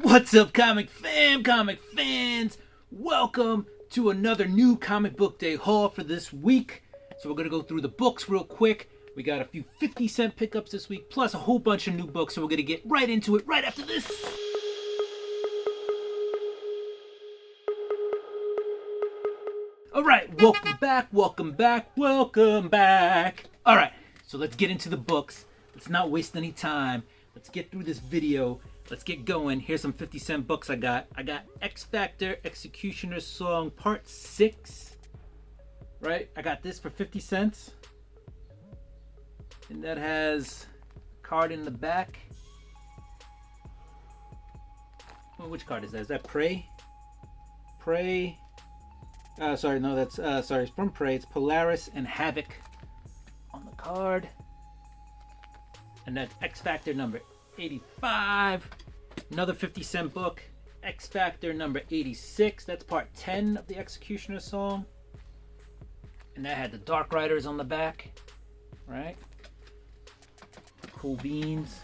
What's up, comic fans? Welcome to another new comic book day haul for this week. So we're going to go through the books real quick. We got a few 50-cent pickups this week, plus a whole bunch of new books. So we're going to get right into it right after this. Alright, welcome back. Alright, so let's get into the books. Let's not waste any time. Let's get through this video. Let's get going. Here's some 50-cent books I got. I got X Factor Executioner's Song Part 6. Right? I got this for 50 cents. And that has a card in the back. Well, which card is that? Is that Prey? Prey. Sorry, no, that's it's from Prey. It's Polaris and Havoc on the card. And that's X Factor number 85. Another 50-cent book, X Factor number 86. That's part 10 of the Executioner song. And that had the Dark Riders on the back. Right? Cool beans.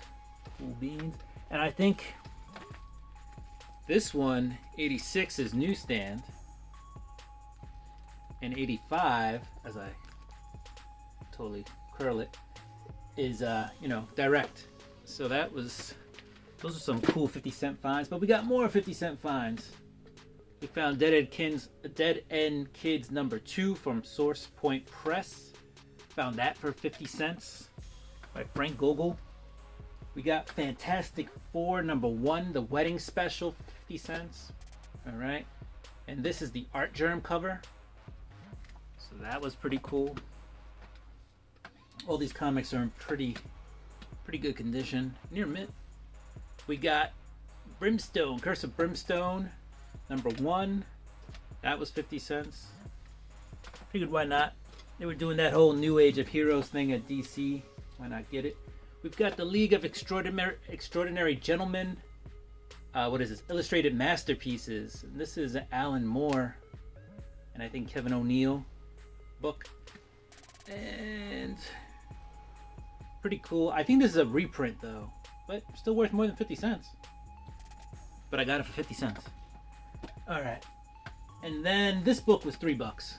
And I think this one, 86, is newsstand. And 85, as I totally curl it, is direct. So those are some cool 50-cent finds, but we got more 50-cent finds. We found Dead End Kids number 2 from Source Point Press. Found that for 50 cents by Frank Gogol. We got Fantastic Four number 1, the wedding special, 50 cents. All right, and this is the Art Germ cover. So that was pretty cool. All these comics are in pretty good condition, near mint. We got Brimstone, Curse of Brimstone, number 1. That was 50 cents. Figured why not? They were doing that whole New Age of Heroes thing at DC. Why not get it? We've got the League of Extraordinary Gentlemen. What is this? Illustrated Masterpieces. And this is an Alan Moore and I think Kevin O'Neill book. And pretty cool. I think this is a reprint though, but still worth more than 50 cents. But I got it for 50 cents. Alright. And then this book was $3.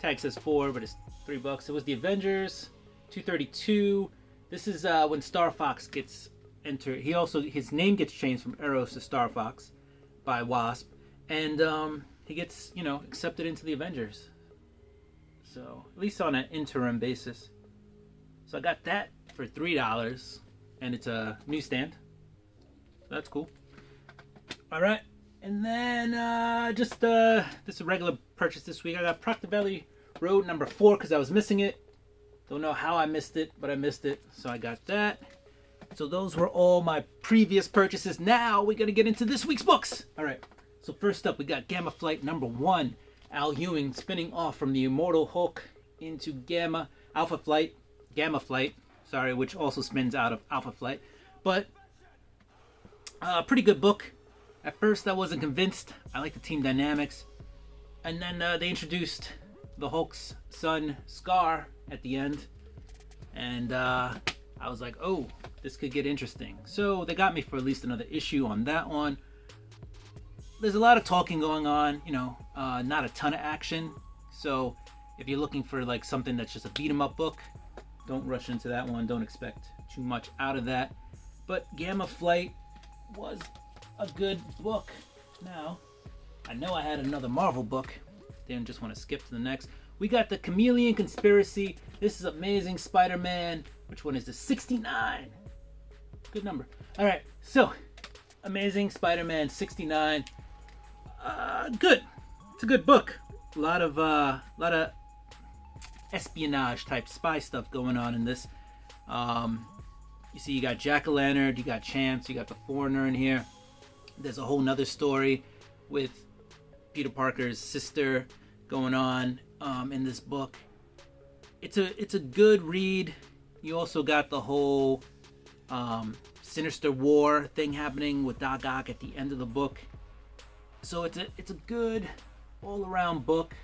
Tag says 4, but it's $3. It was the Avengers 232. This is when Star Fox gets entered. His name gets changed from Eros to Star Fox by Wasp. And he gets, accepted into the Avengers. So, at least on an interim basis. So I got that for $3, and it's a newsstand. So that's cool. All right, and then this is a regular purchase this week. I got Proctor Valley Road number 4 because I was missing it. Don't know how I missed it, but I missed it, so I got that. So those were all my previous purchases. Now we're gonna get into this week's books. All right. So first up, we got Gamma Flight number 1. Al Ewing spinning off from the Immortal Hulk into Gamma Flight, which also spins out of Alpha Flight. But pretty good book. At first I wasn't convinced. I like the team dynamics. And then they introduced the Hulk's son, Scar, at the end. And I was like, oh, this could get interesting. So they got me for at least another issue on that one. There's a lot of talking going on, not a ton of action. So if you're looking for like something that's just a beat 'em up book, don't rush into that one. Don't expect too much out of that. But Gamma Flight was a good book. Now, I know I had another Marvel book. Didn't just want to skip to the next. We got the Chameleon Conspiracy. This is Amazing Spider-Man. Which one is this? 69. Good number. All right, so Amazing Spider-Man 69. Good. It's a good book. A lot of espionage type spy stuff going on in this. You see, you got Jack-o'-lantern, you got Chance, you got the Foreigner in here. There's a whole nother story with Peter Parker's sister going on in this book. It's a good read. You also got the whole Sinister War thing happening with Doc Ock at the end of the book. So it's a good all-around book.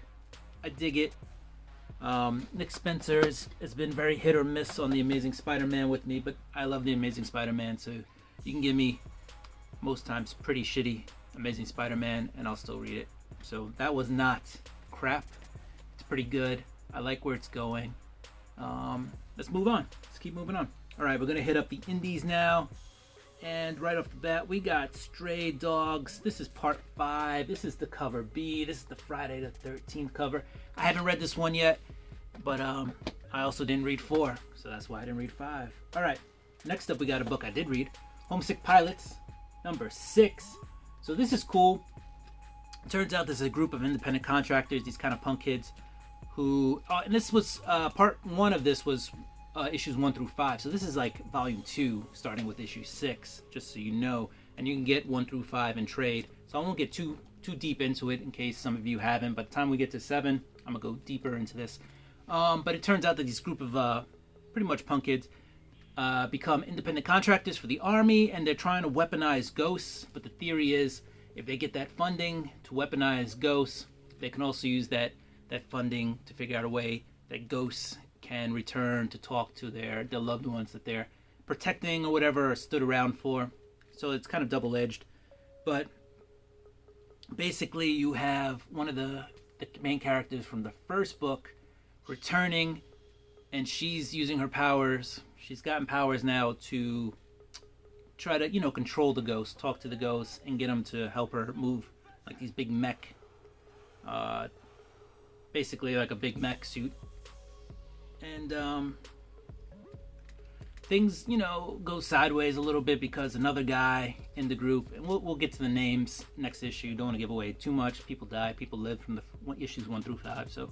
I dig it. Nick Spencer has been very hit or miss on the Amazing Spider-Man with me, but I love the Amazing Spider-Man, so you can give me most times pretty shitty Amazing Spider-Man, and I'll still read it. So that was not crap. It's pretty good. I like where it's going. Let's move on. Let's keep moving on. All right, we're gonna hit up the indies now. And right off the bat, we got Stray Dogs. This is part 5. This is the cover B. This is the Friday the 13th cover. I haven't read this one yet, but I also didn't read 4, so that's why I didn't read 5. All right, next up we got a book I did read, Homesick Pilots, number 6. So this is cool. It turns out there's a group of independent contractors, these kind of punk kids, who, and this was, part 1 of this was issues 1 through 5. So this is like volume 2, starting with issue 6, just so you know. And you can get 1 through 5 in trade. So I won't get too deep into it in case some of you haven't. By the time we get to 7, I'm gonna go deeper into this. But it turns out that these group of pretty much punk kids become independent contractors for the army, and they're trying to weaponize ghosts. But the theory is, if they get that funding to weaponize ghosts, they can also use that funding to figure out a way that ghosts can return to talk to their loved ones that they're protecting or whatever, or stood around for. So it's kind of double-edged. But basically you have one of the main characters from the first book returning, and she's using her powers. She's gotten powers now to try to, control the ghosts, talk to the ghosts, and get them to help her move like these big mech, basically like a big mech suit. And things, go sideways a little bit because another guy in the group, and we'll get to the names next issue. Don't want to give away too much. People die, people live from the issues 1 through 5. So,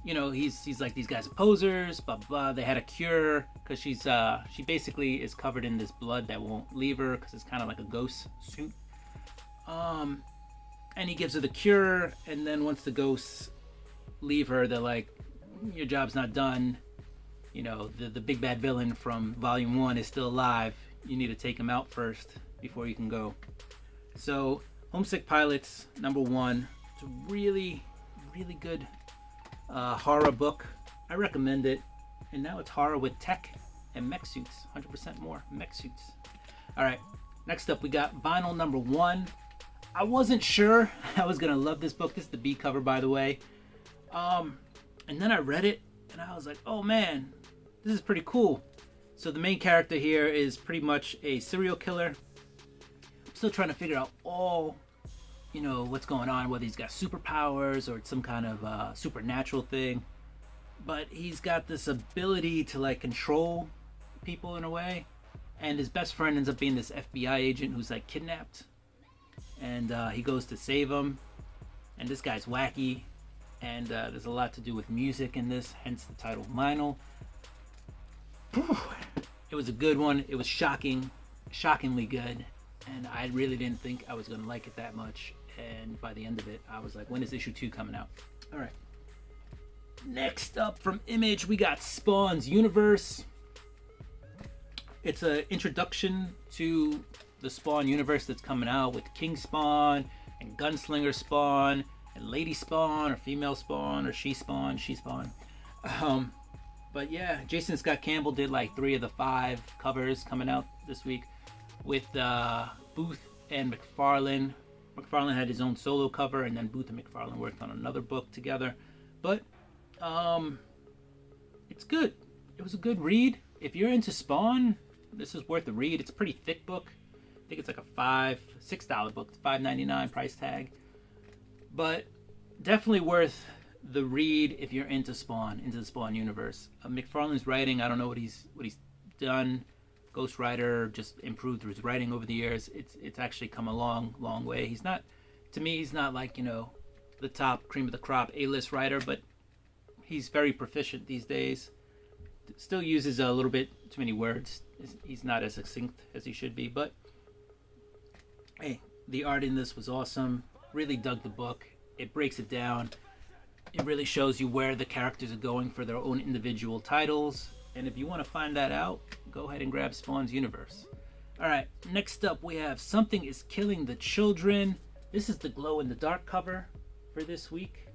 he's like, these guys are posers, blah blah blah. They had a cure because she basically is covered in this blood that won't leave her because it's kind of like a ghost suit. And he gives her the cure, and then once the ghosts leave her, they're like, your job's not done. The big bad villain from volume 1 is still alive. You need to take him out first before you can go. So Homesick Pilots number 1. It's a really, really good horror book. I recommend it. And now it's horror with tech and mech suits. 100% more mech suits. All right, next up we got Vinyl number 1. I wasn't sure I was gonna love this book. This is the B cover, by the way. And then I read it, and I was like, oh man, this is pretty cool. So the main character here is pretty much a serial killer. I'm still trying to figure out all, what's going on, whether he's got superpowers or it's some kind of supernatural thing. But he's got this ability to like control people in a way. And his best friend ends up being this FBI agent who's like kidnapped. And he goes to save him. And this guy's wacky. And there's a lot to do with music in this, hence the title Vinyl. It was a good one. It was shockingly good. And I really didn't think I was going to like it that much. And by the end of it, I was like, when is issue 2 coming out? All right. Next up from Image, we got Spawn's Universe. It's an introduction to the Spawn universe that's coming out with King Spawn and Gunslinger Spawn and Lady Spawn, or Female Spawn, or She Spawn. But yeah, Jason Scott Campbell did like 3 of the 5 covers coming out this week with Booth and McFarlane. McFarlane had his own solo cover, and then Booth and McFarlane worked on another book together. But it's good. It was a good read. If you're into Spawn, this is worth a read. It's a pretty thick book. I think it's like a $6 book. It's $5.99 price tag. But definitely worth the read if you're into Spawn, into the Spawn universe. McFarlane's writing, I don't know what he's done. Ghost Rider just improved through his writing over the years. It's actually come a long way. He's not like, the top cream of the crop A-list writer, but he's very proficient these days. Still uses a little bit too many words. He's not as succinct as he should be, but hey, the art in this was awesome. Really dug the book. It breaks it down. It really shows you where the characters are going for their own individual titles. And if you want to find that out, go ahead and grab Spawn's Universe. Alright, next up we have Something is Killing the Children. This is the glow-in-the-dark cover for this week.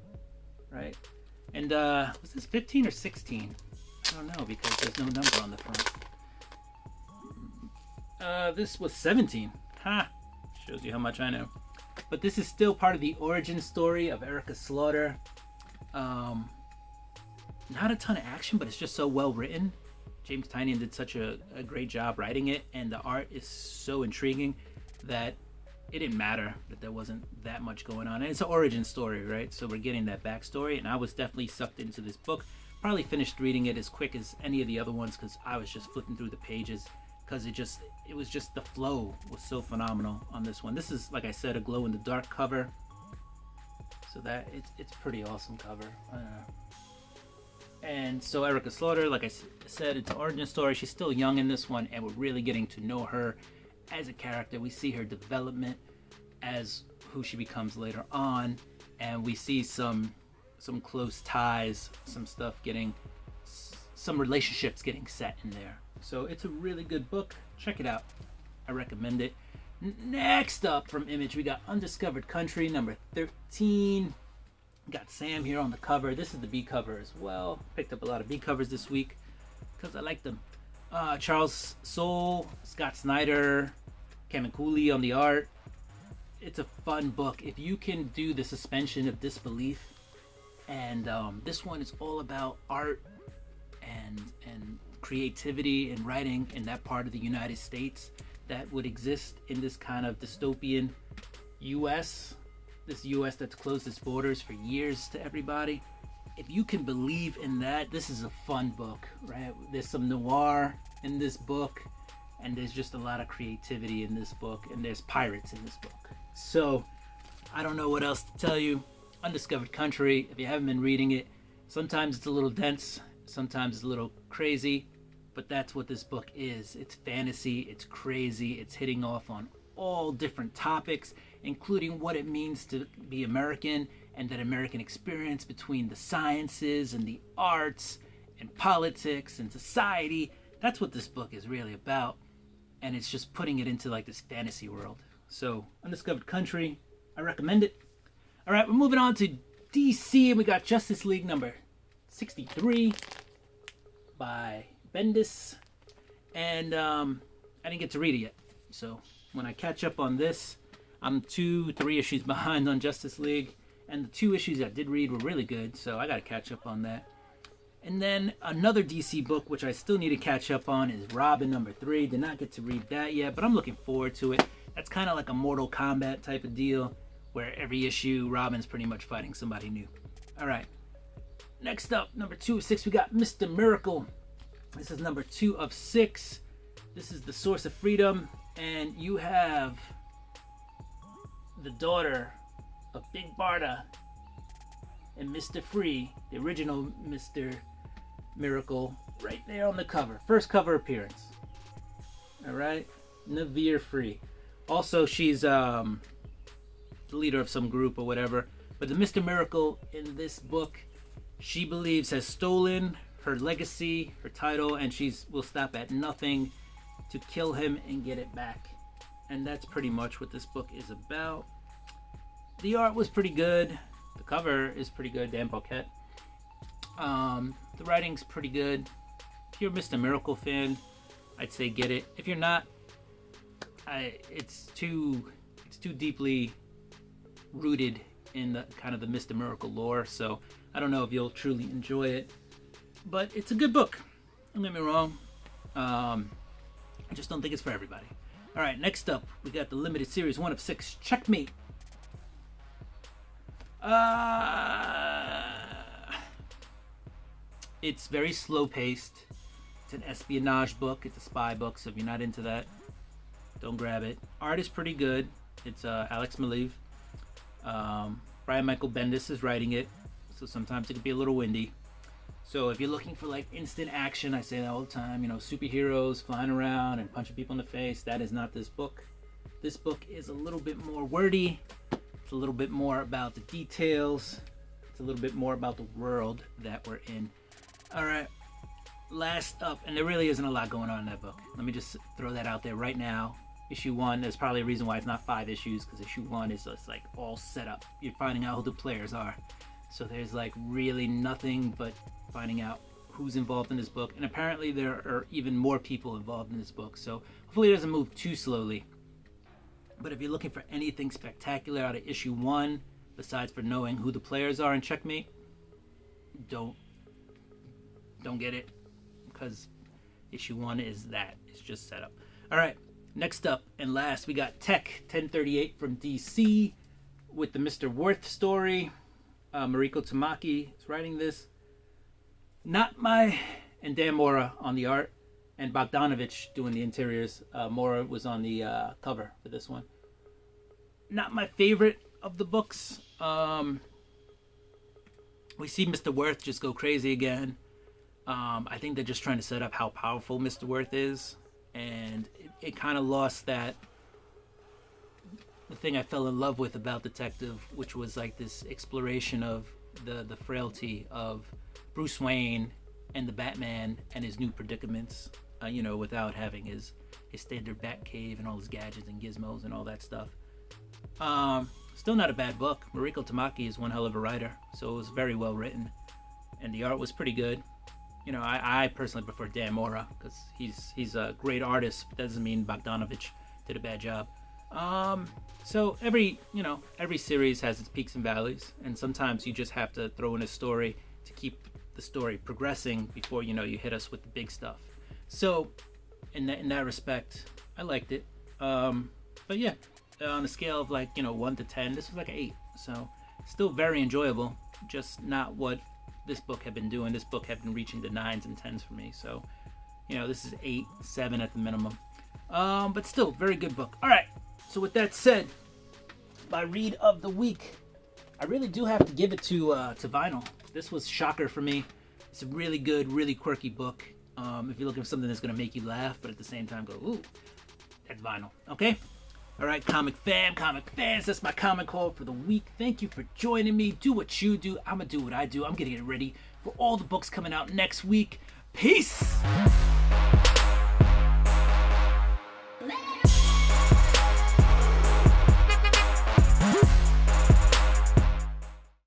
Right? And was this 15 or 16? I don't know because there's no number on the front. This was 17. Ha! Shows you how much I know. But this is still part of the origin story of Erica Slaughter. Not a ton of action, but it's just so well written. James Tynion did such a great job writing it, and the art is so intriguing that it didn't matter that there wasn't that much going on. And it's an origin story, right? So we're getting that backstory, and I was definitely sucked into this book. Probably finished reading it as quick as any of the other ones because I was just flipping through the pages because it was just the flow was so phenomenal on this one. This is, like I said, a glow-in-the-dark cover. So that it's pretty awesome cover. And so Erica Slaughter, like I said, it's an origin story. She's still young in this one, and we're really getting to know her as a character. We see her development as who she becomes later on, and we see some close ties, some relationships getting set in there. So it's a really good book. Check it out. I recommend it. Next up from Image, we got Undiscovered Country, number 13. Got Sam here on the cover. This is the B cover as well. Picked up a lot of B covers this week because I like them. Charles Soule, Scott Snyder, Kevin Cooley on the art. It's a fun book. If you can do the suspension of disbelief, and this one is all about art and creativity and writing in that part of the United States that would exist in this kind of dystopian U.S., this U.S. that's closed its borders for years to everybody. If you can believe in that, this is a fun book, right? There's some noir in this book, and there's just a lot of creativity in this book, and there's pirates in this book. So, I don't know what else to tell you. Undiscovered Country, if you haven't been reading it, sometimes it's a little dense, sometimes it's a little crazy, but that's what this book is. It's fantasy, it's crazy, it's hitting off on all different topics, including what it means to be American and that American experience between the sciences and the arts and politics and society. That's what this book is really about, and it's just putting it into like this fantasy world. So, Undiscovered Country, I recommend it. All right, we're moving on to DC, and we got Justice League number 63 by Bendis, and I didn't get to read it yet. So when I catch up on this, I'm 2-3 issues behind on Justice League, and the 2 issues I did read were really good, so I got to catch up on that. And then another DC book, which I still need to catch up on, is Robin number 3. Did not get to read that yet, but I'm looking forward to it. That's kind of like a Mortal Kombat type of deal, where every issue, Robin's pretty much fighting somebody new. All right. Next up, number 2 of 6, we got Mr. Miracle. This is number 2 of 6. This is The Source of Freedom, and you have the daughter of Big Barda and Mr. Free, the original Mr. Miracle, right there on the cover. First cover appearance. All right, Navir Free. Also, she's the leader of some group or whatever. But the Mr. Miracle in this book, she believes has stolen her legacy, her title, and will stop at nothing to kill him and get it back. And that's pretty much what this book is about. The art was pretty good. The cover is pretty good, Dan Paquette. The writing's pretty good. If you're a Mr. Miracle fan, I'd say get it. If you're not, it's too deeply rooted in the kind of the Mr. Miracle lore, so I don't know if you'll truly enjoy it. But it's a good book. Don't get me wrong. I just don't think it's for everybody. All right, next up, we got the limited series 1 of 6, Checkmate. It's very slow paced. It's an espionage book. It's a spy book, so if you're not into that, don't grab it. Art is pretty good. It's Alex Maleev. Brian Michael Bendis is writing it, so sometimes it can be a little windy. So if you're looking for like instant action, I say that all the time, superheroes flying around and punching people in the face, that is not this book. This book is a little bit more wordy. It's a little bit more about the details. It's a little bit more about the world that we're in. All right, last up, and there really isn't a lot going on in that book. Let me just throw that out there right now. Issue 1, there's probably a reason why it's not 5 issues, because issue 1 is just like all set up. You're finding out who the players are. So there's like really nothing but finding out who's involved in this book, and apparently there are even more people involved in this book, so hopefully it doesn't move too slowly. But if you're looking for anything spectacular out of issue 1, besides for knowing who the players are in Checkmate, don't get it, because issue 1 is that. It's just set up. Alright, next up and last, we got Tech 1038 from DC with the Mr. Worth story. Mariko Tamaki is writing this. And Dan Mora on the art, and Bogdanovich doing the interiors. Mora was on the cover for this one. Not my favorite of the books. We see Mr. Worth just go crazy again. I think they're just trying to set up how powerful Mr. Worth is, and it kind of lost the thing I fell in love with about Detective, which was like this exploration of the frailty of Bruce Wayne and the Batman and his new predicaments, without having his standard Batcave and all his gadgets and gizmos and all that stuff. Still not a bad book. Mariko Tamaki is one hell of a writer, so it was very well written, and the art was pretty good. I personally prefer Dan Mora because he's a great artist, but that doesn't mean Bogdanovich did a bad job. So every series has its peaks and valleys, and sometimes you just have to throw in a story to keep the story progressing before you hit us with the big stuff. So in that respect, I liked it. But yeah, on a scale of 1 to 10, this was like an 8. So still very enjoyable, just not what this book had been doing. This book had been reaching the 9s and 10s for me. So this is 8, 7 at the minimum. But still, very good book. All right. So with that said, my read of the week, I really do have to give it to Vinyl. This was shocker for me. It's a really good, really quirky book. If you're looking for something that's going to make you laugh, but at the same time go, ooh, that's Vinyl. Okay? All right, comic fans, that's my comic call for the week. Thank you for joining me. Do what you do. I'm going to do what I do. I'm going to get ready for all the books coming out next week. Peace!